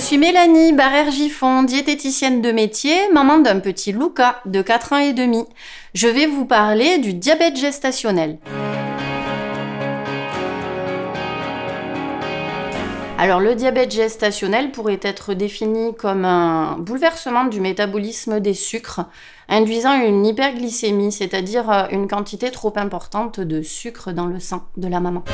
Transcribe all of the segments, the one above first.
Je suis Mélanie Barrère-Giffon, diététicienne de métier, maman d'un petit Luca de 4 ans et demi. Je vais vous parler du diabète gestationnel. Alors le diabète gestationnel pourrait être défini comme un bouleversement du métabolisme des sucres, induisant une hyperglycémie, c'est-à-dire une quantité trop importante de sucre dans le sang de la maman.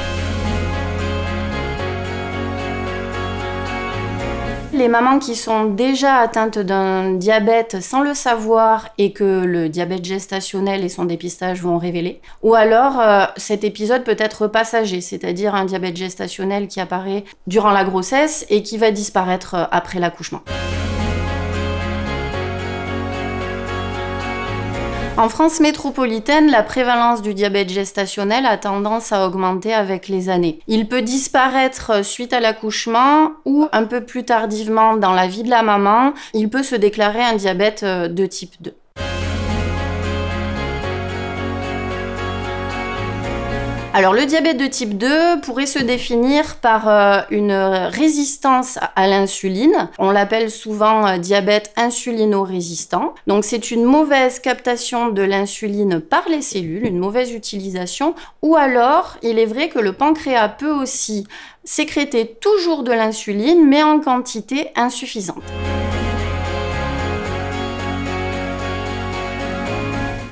Les mamans qui sont déjà atteintes d'un diabète sans le savoir et que le diabète gestationnel et son dépistage vont révéler. Ou alors, cet épisode peut être passager, c'est-à-dire un diabète gestationnel qui apparaît durant la grossesse et qui va disparaître après l'accouchement. En France métropolitaine, la prévalence du diabète gestationnel a tendance à augmenter avec les années. Il peut disparaître suite à l'accouchement ou un peu plus tardivement dans la vie de la maman, il peut se déclarer un diabète de type 2. Alors le diabète de type 2 pourrait se définir par une résistance à l'insuline. On l'appelle souvent diabète insulino-résistant. Donc c'est une mauvaise captation de l'insuline par les cellules, une mauvaise utilisation. Ou alors, il est vrai que le pancréas peut aussi sécréter toujours de l'insuline, mais en quantité insuffisante.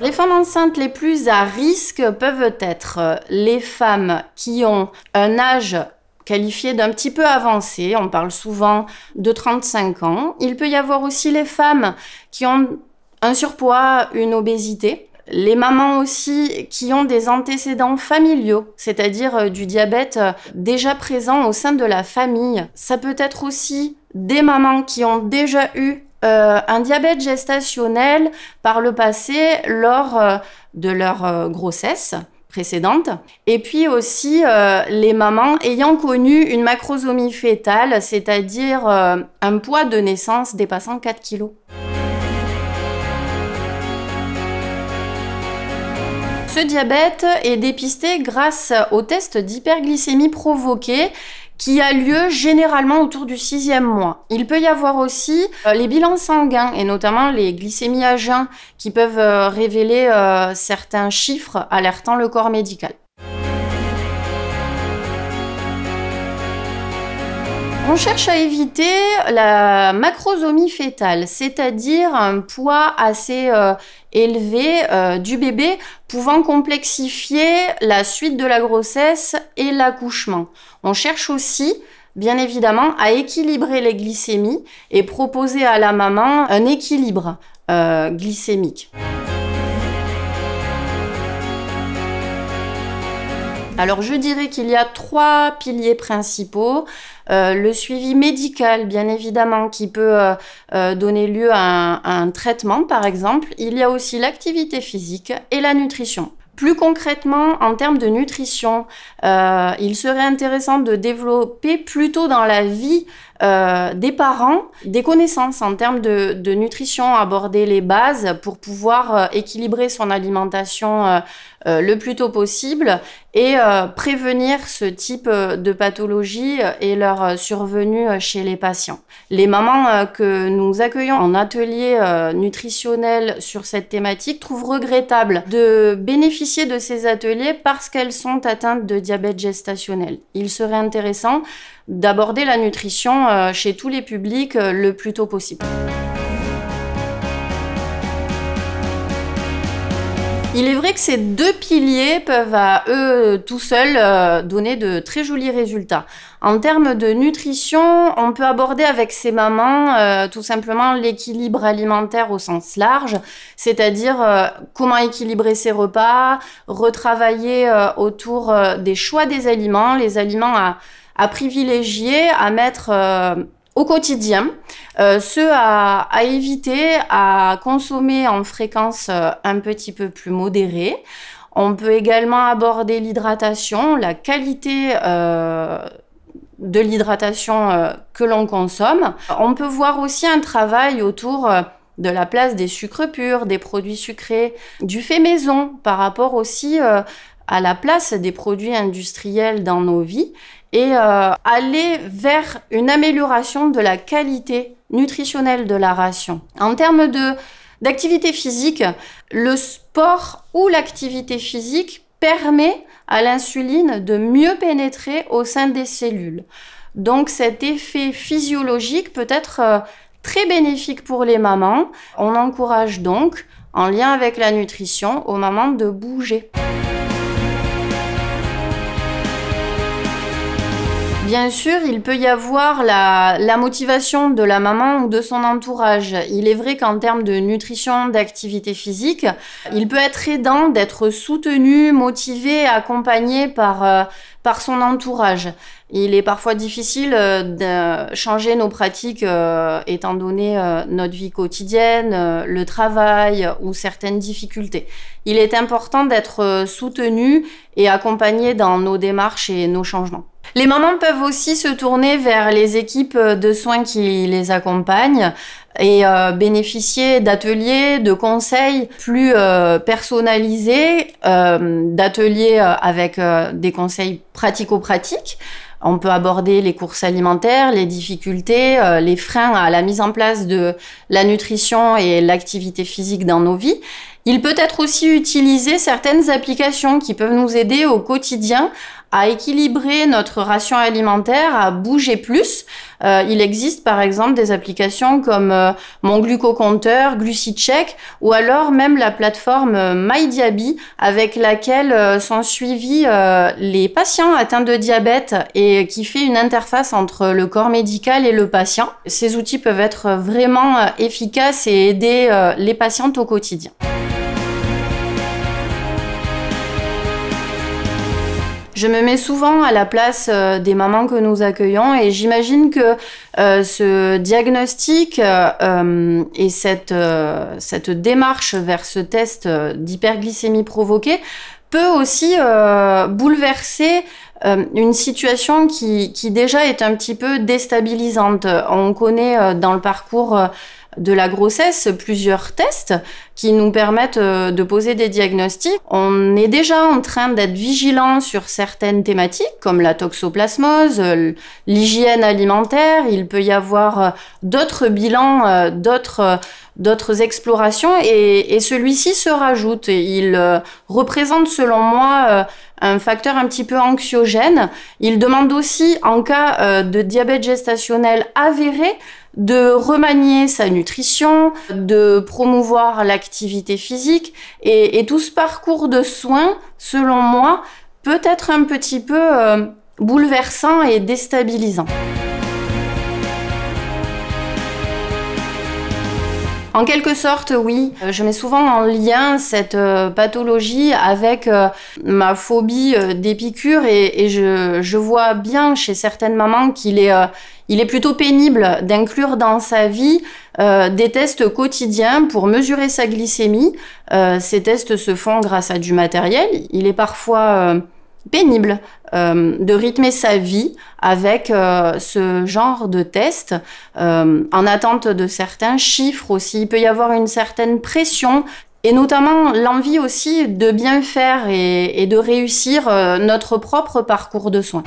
Les femmes enceintes les plus à risque peuvent être les femmes qui ont un âge qualifié d'un petit peu avancé, on parle souvent de 35 ans. Il peut y avoir aussi les femmes qui ont un surpoids, une obésité. Les mamans aussi qui ont des antécédents familiaux, c'est-à-dire du diabète déjà présent au sein de la famille. Ça peut être aussi des mamans qui ont déjà eu un diabète gestationnel par le passé lors de leur grossesse précédente. Et puis aussi les mamans ayant connu une macrosomie fœtale, c'est-à-dire un poids de naissance dépassant 4 kg. Ce diabète est dépisté grâce au test d'hyperglycémie provoquée qui a lieu généralement autour du 6e mois. Il peut y avoir aussi les bilans sanguins et notamment les glycémies à jeun qui peuvent révéler certains chiffres alertant le corps médical. On cherche à éviter la macrosomie fœtale, c'est-à-dire un poids assez élevé du bébé pouvant complexifier la suite de la grossesse et l'accouchement. On cherche aussi, bien évidemment, à équilibrer les glycémies et proposer à la maman un équilibre glycémique. Alors je dirais qu'il y a 3 piliers principaux. Le suivi médical, bien évidemment, qui peut donner lieu à un traitement, par exemple. Il y a aussi l'activité physique et la nutrition. Plus concrètement, en termes de nutrition, il serait intéressant de développer plutôt dans la vie des parents des connaissances en termes de nutrition, aborder les bases pour pouvoir équilibrer son alimentation le plus tôt possible et prévenir ce type de pathologie et leur survenue chez les patients. Les mamans que nous accueillons en atelier nutritionnel sur cette thématique trouvent regrettable de bénéficier de ces ateliers parce qu'elles sont atteintes de diabète gestationnel. Il serait intéressant d'aborder la nutrition chez tous les publics le plus tôt possible. Il est vrai que ces 2 piliers peuvent à eux tout seuls donner de très jolis résultats. En termes de nutrition, on peut aborder avec ces mamans tout simplement l'équilibre alimentaire au sens large, c'est-à-dire comment équilibrer ses repas, retravailler autour des choix des aliments, les aliments à privilégier, à mettre au quotidien, ceux à éviter, à consommer en fréquence un petit peu plus modérée. On peut également aborder l'hydratation, la qualité de l'hydratation que l'on consomme. On peut voir aussi un travail autour de la place des sucres purs, des produits sucrés, du fait maison par rapport aussi à la place des produits industriels dans nos vies et aller vers une amélioration de la qualité nutritionnelle de la ration. En termes d'activité physique, le sport ou l'activité physique permet à l'insuline de mieux pénétrer au sein des cellules. Donc cet effet physiologique peut être très bénéfique pour les mamans. On encourage donc, en lien avec la nutrition, aux mamans de bouger. Bien sûr, il peut y avoir la motivation de la maman ou de son entourage. Il est vrai qu'en termes de nutrition, d'activité physique, il peut être aidant d'être soutenu, motivé, accompagné par son entourage. Il est parfois difficile de changer nos pratiques étant donné notre vie quotidienne, le travail ou certaines difficultés. Il est important d'être soutenu et accompagné dans nos démarches et nos changements. Les mamans peuvent aussi se tourner vers les équipes de soins qui les accompagnent et bénéficier d'ateliers, de conseils plus personnalisés, d'ateliers avec des conseils pratico-pratiques. On peut aborder les courses alimentaires, les difficultés, les freins à la mise en place de la nutrition et l'activité physique dans nos vies. Il peut être aussi utilisé certaines applications qui peuvent nous aider au quotidien à équilibrer notre ration alimentaire, à bouger plus. Il existe par exemple des applications comme mon glucocompteur, GluciCheck, ou alors même la plateforme MyDiaby avec laquelle sont suivis les patients atteints de diabète et qui fait une interface entre le corps médical et le patient. Ces outils peuvent être vraiment efficaces et aider les patientes au quotidien. Je me mets souvent à la place des mamans que nous accueillons et j'imagine que ce diagnostic et cette démarche vers ce test d'hyperglycémie provoquée peut aussi bouleverser une situation qui déjà est un petit peu déstabilisante. On connaît dans le parcours de la grossesse plusieurs tests qui nous permettent de poser des diagnostics. On est déjà en train d'être vigilant sur certaines thématiques comme la toxoplasmose, l'hygiène alimentaire. Il peut y avoir d'autres bilans, d'autres explorations et celui-ci se rajoute. Il représente selon moi un facteur un petit peu anxiogène. Il demande aussi, en cas de diabète gestationnel avéré, de remanier sa nutrition, de promouvoir l'activité physique et tout ce parcours de soins, selon moi, peut être un petit peu bouleversant et déstabilisant. En quelque sorte, oui. Je mets souvent en lien cette pathologie avec ma phobie des piqûres et je vois bien chez certaines mamans qu'il est plutôt pénible d'inclure dans sa vie des tests quotidiens pour mesurer sa glycémie. Ces tests se font grâce à du matériel. Il est parfois pénible de rythmer sa vie avec ce genre de test en attente de certains chiffres aussi. Il peut y avoir une certaine pression et notamment l'envie aussi de bien faire et de réussir notre propre parcours de soins.